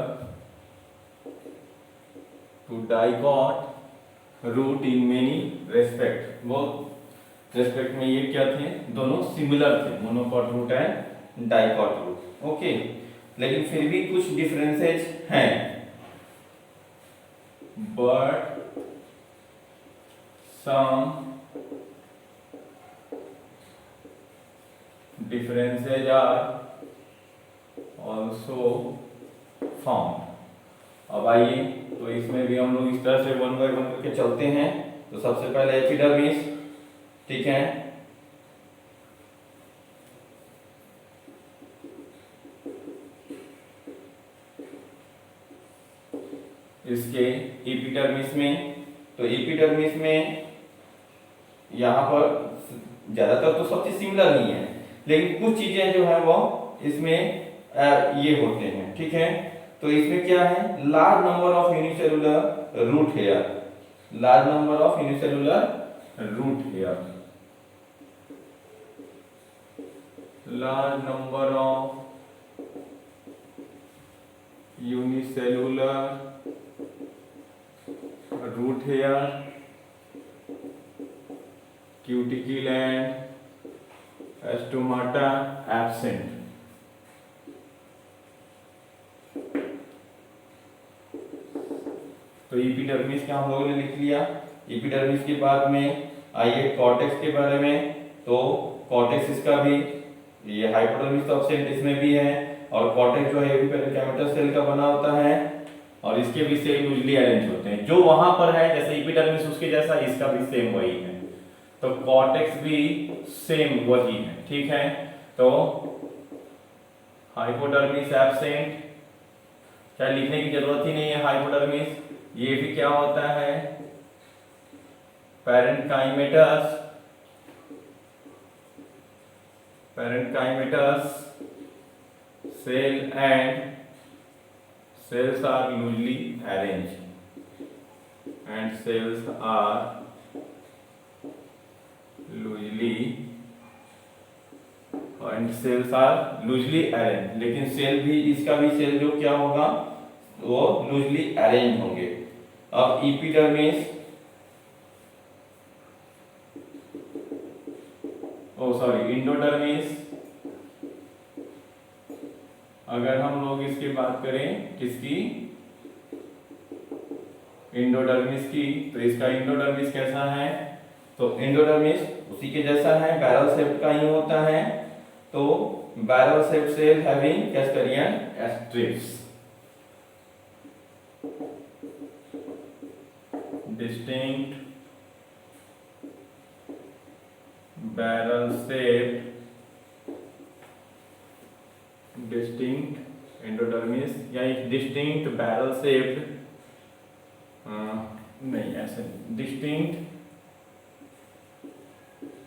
to dicot root in many respect। वो रेस्पेक्ट में ये क्या थे, दोनों सिमिलर थे, monocot root and dicot root, okay. लेकिन फिर भी कुछ डिफरेंसेस हैं, but some differences are also found. अब आइए तो इसमें भी हम लोग इस तरह से वन बाय वन करके चलते हैं। तो सबसे पहले एपिडर्मिस, ठीक है, इसके एपिडर्मिस में, तो एपिडर्मिस में यहाँ पर ज्यादातर तो सब चीज सिमिलर ही है, लेकिन कुछ चीजें जो है वो इसमें ये होते हैं, ठीक है। तो इसमें क्या है, large number of unicellular root hair, large number of unicellular root hair, large number of unicellular root hair, cuticle and stomata absent. तो एपिडर्मिस का हम लोगों ने लिख लिया। एपिडर्मिस के बाद में आइए कॉर्टेक्स के बारे में। तो कॉर्टेक्स इसका भी, ये हाइपोडर्मिस तो एब्सेंट इसमें भी है, और कॉर्टेक्स जो है पेरिकाइमेटस सेल का बना होता है, और इसके भी सेल यूजली अरेंज होते हैं। जो वहां पर है जैसे एपिडर्मिस उसके जैसा, इसका भी सेम वही है। तो कॉर्टेक्स भी सेम वही है, ठीक है। तो हाइपोडर्मिस एब्सेंट, क्या लिखने की जरूरत ही नहीं है हाइपोडर्मिस। ये भी क्या होता है, parenchymatous, parenchymatous cell and cells are loosely arranged। and cells are loosely arranged, लेकिन सेल भी, इसका भी सेल जो क्या होगा वो लूजली अरेंज होंगे। अब एपिडर्मिस, इंडोडर्मिस, अगर हम लोग इसकी बात करें, किसकी, इंडोडर्मिस की, तो इसका इंडोडर्मिस कैसा है, तो इंडोडर्मिस उसी के जैसा है, बैरल शेप का ही होता है। तो barrel shape cell having Casparian strips, distinct barrel shape, distinct endodermis या एक डिस्टिंक्ट बैरल शेप्ड, नहीं ऐसे, डिस्टिंक्ट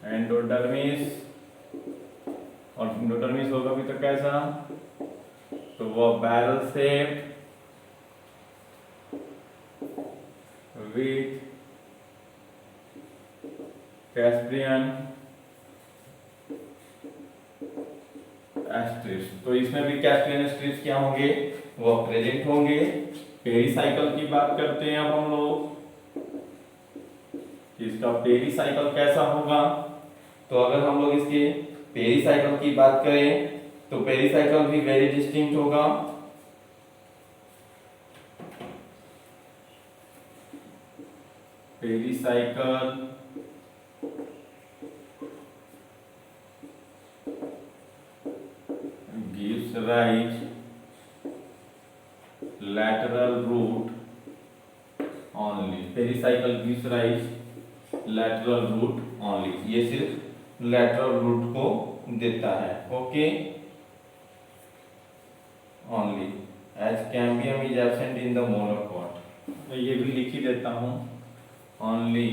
एंडोडर्मिस, और एंडोडर्मिस होगा भी तो कैसा, तो वो बैरल शेप विथ कैस्प्रियन स्ट्रिप्स। तो इसमें भी कैस्प्रियन स्ट्रिप्स क्या होंगे, वो प्रेजेंट होंगे। पेरीसाइकिल की बात करते हैं अब हम लोग, इसका पेरीसाइकिल कैसा होगा, तो अगर हम लोग इसके पेरीसाइकिल की बात करें तो पेरीसाइकिल भी वेरी डिस्टिंक्ट होगा। Pericycle gives rise lateral root only, pericycle gives rise lateral root only, ये सिर्फ lateral root को देता है। Okay, only as cambium is absent in the monocot, ये भी लिख ही देता हूं, only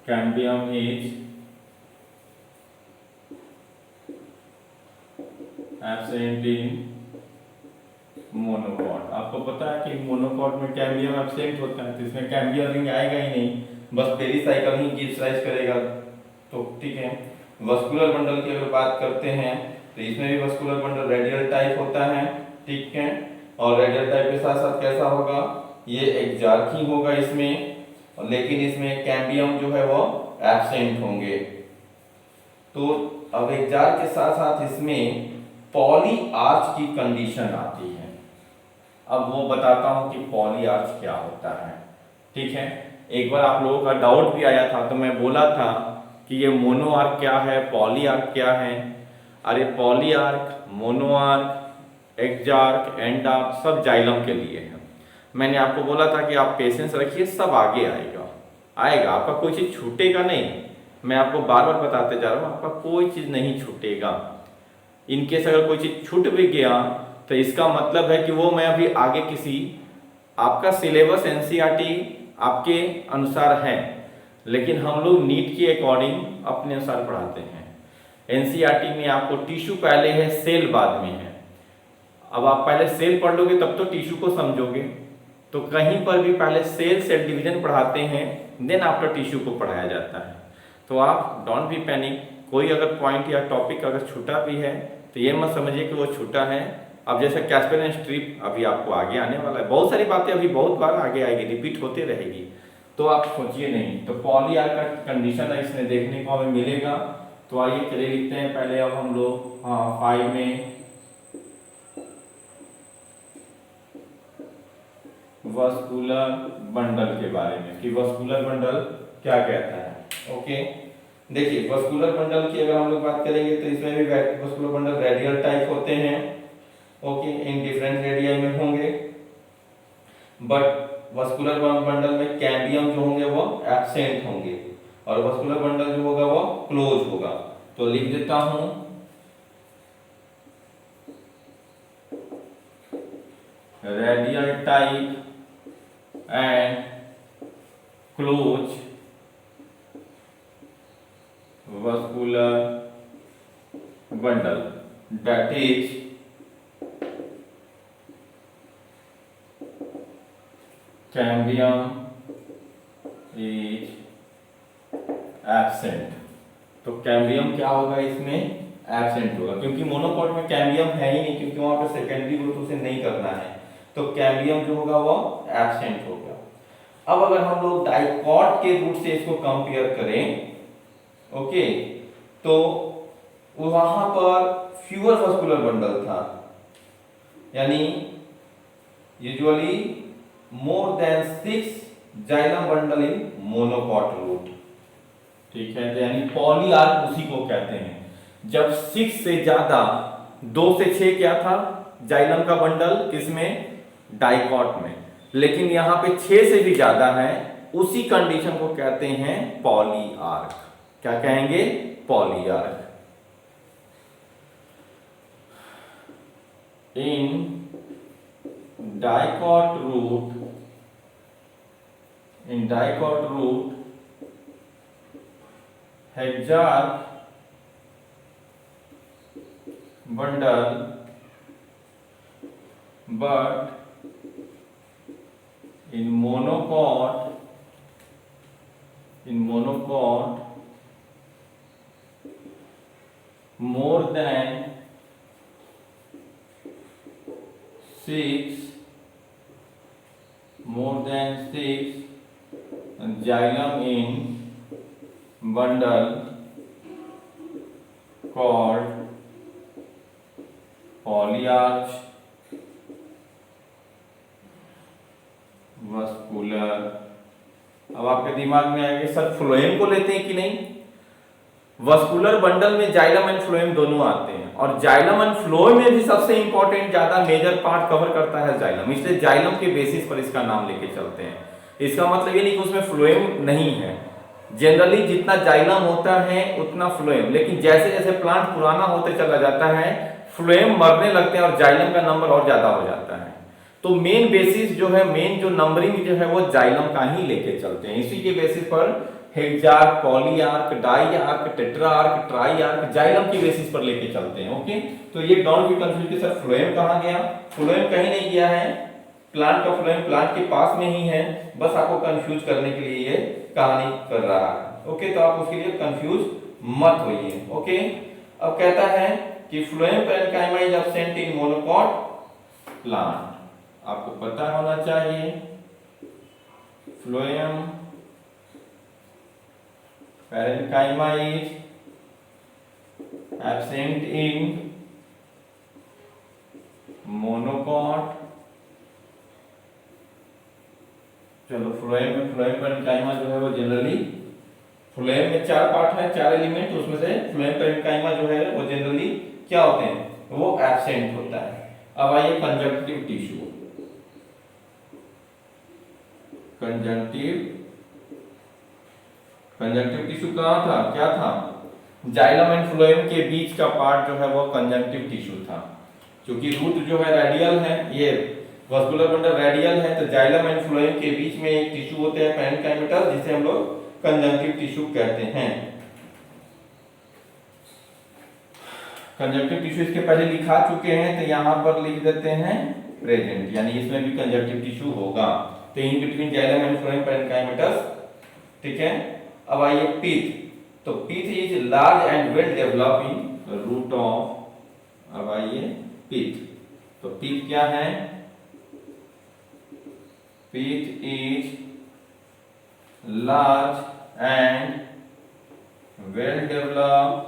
cambium is absent in monocot. आपको पता है कि मोनोकॉट में कैम्बियम एब्सेंट होता है, तो इसमें कैम्बियम रिंग आएगा ही नहीं, बस पेरीसाइकिल ही गिव्स राइज करेगा। तो ठीक है, वस्कुलर बंडल की अगर बात करते हैं तो इसमें भी वस्कुलर बंडल रेडियल टाइप होता है, ठीक है, और रेडियल टाइप के साथ साथ कैसा होगा, ये एक्जार्की होगा इसमें, लेकिन इसमें कैम्बियम जो है वो एब्सेंट होंगे। तो अब एक्जार के साथ साथ इसमें पॉली आर्च की कंडीशन आती है। अब वो बताता हूं कि पॉली आर्च क्या होता है, ठीक है। एक बार आप लोगों का डाउट भी आया था, तो मैं बोला था कि ये मोनो आर्क क्या है, पॉली आर्क क्या है। अरे polyarch, monoarch, exarch, endarch सब जाइलम के लिए है। मैंने आपको बोला था कि आप पेशेंस रखिए, सब आगे आएगा, आपका कोई चीज छूटेगा नहीं। मैं आपको बार बार बताते जा रहा हूँ, आपका कोई चीज नहीं छूटेगा। इनकेस अगर कोई चीज छूट भी गया तो इसका मतलब है कि वो मैं अभी आगे किसी, आपका सिलेबस एनसीईआरटी आपके अनुसार है, लेकिन हम लोग नीट के अकॉर्डिंग अपने अनुसार पढ़ाते हैं। एनसीईआरटी में आपको टिश्यू पहले है, सेल बाद में है। अब आप पहले सेल पढ़ लोगे तब तो टिश्यू को समझोगे, तो कहीं पर भी पहले सेल डिवीजन पढ़ाते हैं, देन आफ्टर टिश्यू को पढ़ाया जाता है। तो आप डोंट बी पैनिक, कोई अगर पॉइंट या टॉपिक अगर छूटा भी है तो ये मत समझिए कि वो छूटा है। अब जैसे कैस्पेरियन स्ट्रिप अभी आपको आगे आने वाला है, बहुत सारी बातें अभी बहुत बार आगे आएगी, रिपीट होते रहेगी, तो आप सोचिए नहीं। तो पॉली आर्क का कंडीशन है, इसमें देखने को हमें मिलेगा। तो आइए चलिए लिखते हैं पहले अब हम लोग 5 में वस्कुलर बंडल के बारे में, कि वस्कुलर बंडल क्या कहता है। ओके, देखिए वस्कुलर बंडल की अगर हम लोग बात करेंगे तो इसमें भी वस्कुलर बंडल रेडियल टाइप होते हैं। ओके, इन डिफरेंट रेडियाई में होंगे, बट वस्कुलर बंडल में कैम्बियम जो होंगे वो एब्सेंट होंगे, और वस्कुलर बंडल जो होगा वो क्लोज होगा। तो लिख देता हूं radial type and close vascular bundle, that is cambium is absent. तो कैम्बियम क्या होगा इसमें, एब्सेंट होगा, क्योंकि मोनोकॉट में कैम्बियम है ही नहीं, क्योंकि वहां पे सेकेंडरी ग्रोथ उसे नहीं करना है, तो कैम्बियम जो होगा वो एब्सेंट होगा। अब अगर हम लोग डाइकॉट के रूट से इसको कंपेयर करें, ओके, तो वहां पर फ्यूअर वस्कुलर बंडल था, यानी usually more than 6 xylem bundle in monocot root, ठीक है, तो यानी पॉलीआर्क उसी को कहते हैं। जब 6 से ज्यादा, 2 से 6 क्या था जाइलम का बंडल, किसमें, डाइकॉट में, लेकिन यहां पे 6 से भी ज्यादा है, उसी कंडीशन को कहते हैं पॉलीआर्क। क्या कहेंगे, polyarch. In dicot root hexarch bundle, but in monocot more than 6 xylem in bundle called polyarch vascular। अब आपके दिमाग में आएगा सर फ्लोएम को लेते हैं कि नहीं। वस्कुलर बंडल में जाइलम एंड फ्लोएम दोनों आते हैं, और जाइलम एंड फ्लोएम में भी सबसे इंपॉर्टेंट ज्यादा मेजर पार्ट कवर करता है जाइलम, इसलिए जाइलम के बेसिस पर इसका नाम लेके चलते हैं। इसका मतलब ये नहीं कि उसमें फ्लोएम नहीं है, जनरली जितना जाइलम होता है उतना फ्लोएम, लेकिन जैसे जैसे प्लांट पुराना होते चला जाता है फ्लोएम मरने लगते हैं और जाइलम का नंबर और ज्यादा हो जाता है। तो मेन बेसिस जो है, मेन जो नंबरिंग जो है वो जाइलम का ही लेके चलते हैं। इसी के बेसिस पर हेक्सार्क, पॉलीआर्क, डाईआर्क, टेट्राआर्क, ट्राईआर्क जाइलम की बेसिस पर लेके चलते हैं। ओके, तो ये डोंट बी कंफ्यूज कि सर फ्लोएम कहां गया, फ्लोएम कहीं नहीं गया है, प्लांट का फ्लोएम प्लांट के पास में ही है, बस आपको कंफ्यूज करने के लिए ये कहानी कर रहा है। ओके, तो आप उसके लिए कंफ्यूज मत होइए। ओके, अब कहता है कि phloem parenchyma is absent in monocot plant. आपको पता होना चाहिए phloem parenchyma is absent in monocot. चलो फ्लोएम पैरेन्काइमा जो है वो जनरली, फ्लोएम में 4 पार्ट है, 4 एलिमेंट, उसमें से फ्लोएम पैरेन्काइमा जो है वो जनरली क्या होते हैं, वो एब्सेंट होता है। अब आइए कंजंक्टिव टिश्यू। कंजंक्टिव टिश्यू कहां था, क्या था, जाइलम एंड फ्लोएम के बीच का पार्ट जो है वो कंजंक्टिव टिश्यू था। क्योंकि रूट जो है रेडियल है, ये वस्कुलर बंडल रेडियल है, तो जाइलम एंड फ्लोएम के बीच में एक टिश्यू होते हैं पैरेन्काइमेटस, जिसे हम लोग कंजंक्टिव टिश्यू कहते हैं। कंजंक्टिव टिश्यू इसके पहले लिखा चुके हैं, तो यहां पर लिख देते हैं प्रेजेंट, यानी इसमें भी कंजंक्टिव टिश्यू होगा। तो in between xylem and phloem parenchymatous, ठीक है। अब आइए पीथ, तो pith is large and well develop in root of, अब आइए पीथ, तो पीथ क्या है, pith is large and well developed,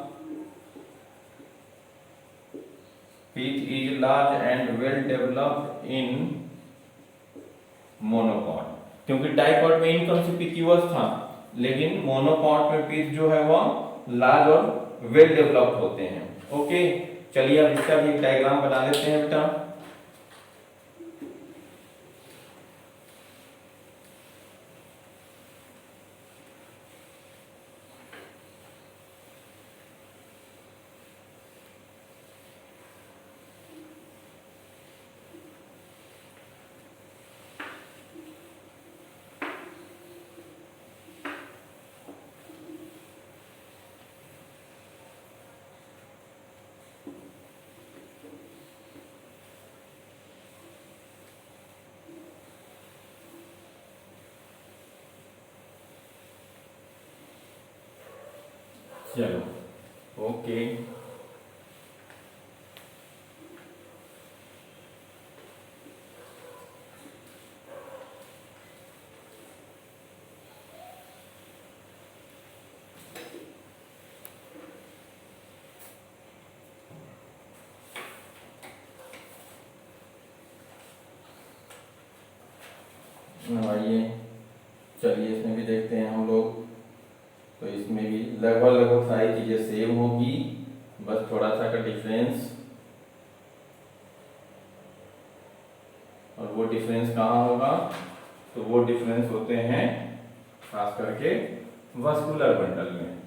pith is large and well developed in monocot. क्योंकि डाइकॉट में इनकॉन्स्पिक्यूअस था, लेकिन मोनोकॉट में पीथ जो है वो लार्ज और वेल डेवलप्ड होते हैं। ओके, चलिए अब इसका भी एक डायग्राम बना लेते हैं बेटा। चलो, ओके। आइए, चलिए इसमें भी देखते हैं हम लोग। तो इसमें भी लगभग लगभग सारी चीज़ें सेम होगी, बस थोड़ा सा का डिफरेंस। और वो डिफरेंस कहाँ होगा? तो वो डिफरेंस होते हैं खास करके वस्कुलर बंडल में।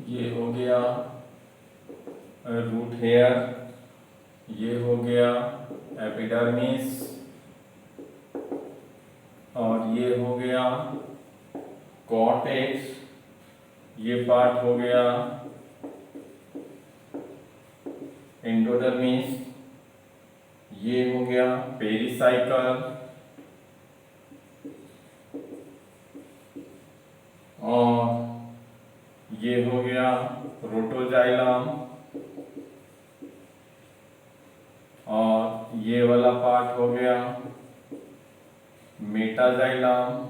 ये हो गया रूट हेयर, ये हो गया एपिडर्मिस, और ये हो गया कॉर्टेक्स, ये पार्ट हो गया एंडोडर्मिस, ये हो गया पेरिसाइकल, और ये हो गया रोटोजाइलम, और ये वाला पार्ट हो गया मेटाजाइलम,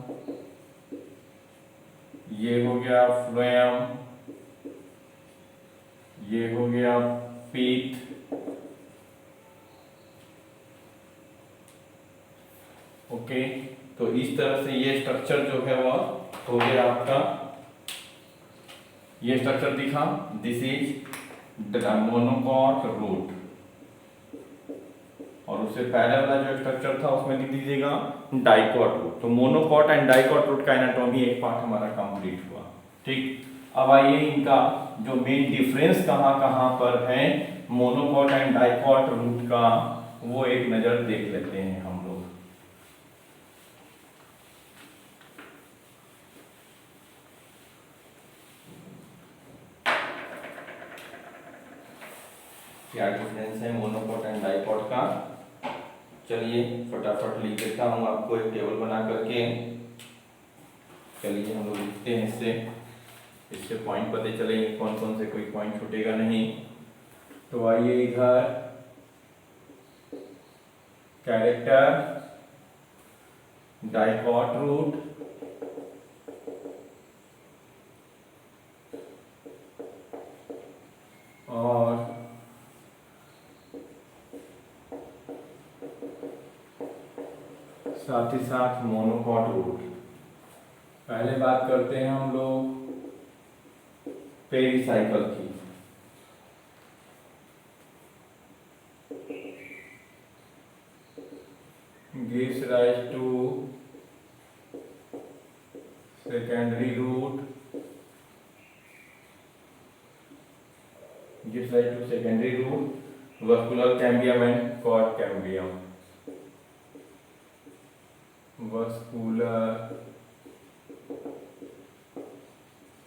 ये हो गया फ्लोएम, ये हो गया पीथ, ओके। तो इस तरह से ये स्ट्रक्चर जो है वह हो गया आपका, ये स्ट्रक्चर दिखा, दिस इज मोनोकॉट रूट, और उससे पहले वाला जो स्ट्रक्चर था उसमें लिख दीजिएगा डाइकॉट रूट। तो मोनोकॉट एंड डाइकॉट रूट का एनाटॉमी एक पार्ट हमारा कंप्लीट हुआ, ठीक। अब आइए इनका जो मेन डिफरेंस कहाँ कहाँ पर है मोनोकॉट एंड डाइकॉट रूट का, वो एक नजर देख लेते हैं हम लोग। क्या डिफरेंस है मोनोकॉट एंड डाइकॉट का, चलिए फटाफट लिख देता हूँ आपको एक टेबल बना करके। चलिए हम लोग लिखते हैं इससे पॉइंट पता चलेंगे कौन कौन से, कोई पॉइंट छूटेगा नहीं। तो आइए इधर कैरेक्टर डाइकॉट रूट, और साथ ही साथ मोनोकॉट रूट। पहले बात करते हैं हम लोग पेरिसाइकल की। gives rise to secondary root, gives rise to secondary root, vascular cambium and cord cambium, vascular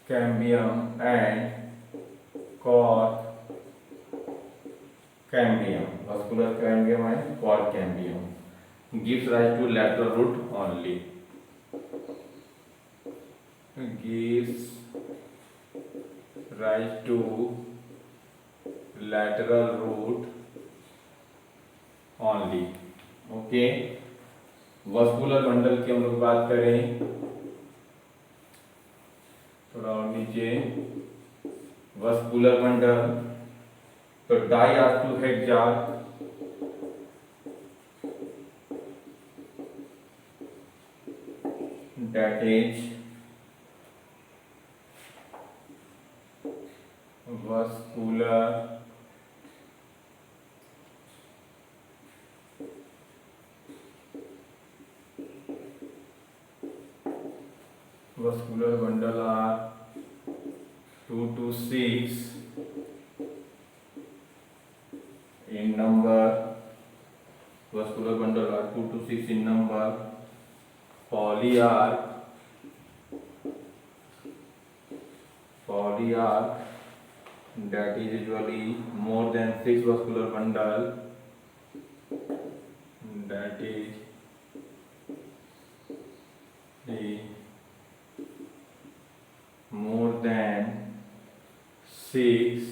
cambium and cord cambium, vascular cambium and cord cambium gives rise to lateral root only, gives rise to lateral root only, okay. Vascular bundle की हम लोग बात करें, थोड़ा और नीचे, vascular bundle तो डाइऑक्टोहेक्सार, that is vascular bundle are 2 to 6 in number, vascular bundle are 2 to 6 in number, polyarch that is usually more than 6 vascular bundle, that is the more than 6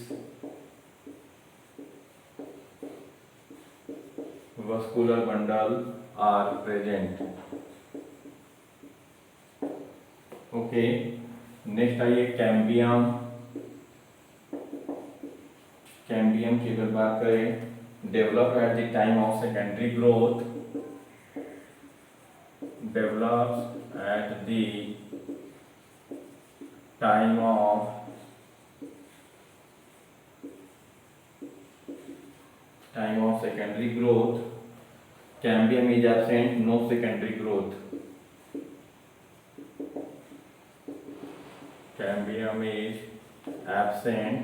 vascular bundle are present, okay. Next आइए cambium. Cambium की अगर बात करें, develop at the time of secondary growth, develops at the time of secondary growth. Cambium is absent, no secondary growth. Cambium is absent,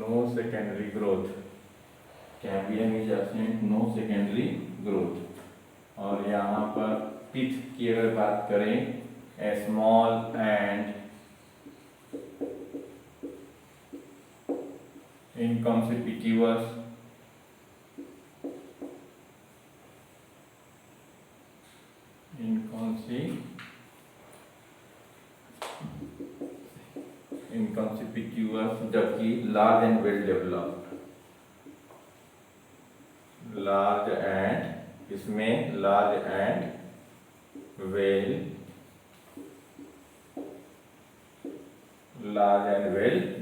no secondary growth. Cambium is absent, no secondary growth. और यहाँ पर पिथ की अगर बात करें, small and इनकॉन्सिपिक्यूअस, जबकि large and well developed, large and, इसमें large and well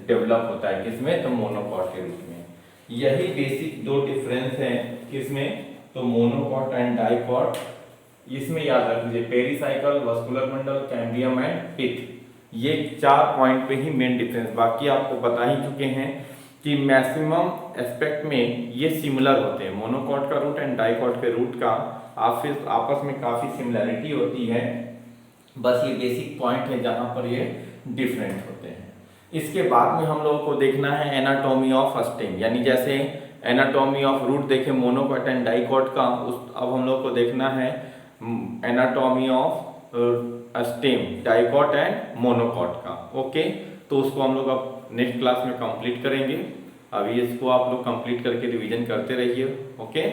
develop होता है, किसमें? तो मोनोकॉट के रूप में। यही बेसिक दो डिफरेंस हैं किसमें? तो मोनोकॉट एंड डाइकॉट। इसमें याद रख लीजिए, pericycle, vascular bundle, cambium and pith, ये 4 पॉइंट पे ही मेन डिफरेंस। बाकी आपको बता ही चुके हैं कि मैक्सिमम एस्पेक्ट में ये सिमिलर होते हैं। मोनोकॉट का रूट एंड डाइकॉट के रूट का आपस में काफ़ी सिमिलैरिटी होती है, बस ये बेसिक पॉइंट है जहाँ पर ये डिफरेंट होते हैं। इसके बाद में हम लोगों को देखना है एनाटॉमी ऑफ स्टेम, यानी जैसे एनाटॉमी ऑफ रूट देखे मोनोकॉट एंड डाइकॉट का, अब हम लोग को देखना है anatomy of stem, dicot and monocot का। ओके, तो उसको हम लोग अब नेक्स्ट क्लास में कंप्लीट करेंगे। अभी इसको आप लोग कंप्लीट करके रिवीजन करते रहिए। Okay,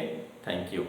thank you.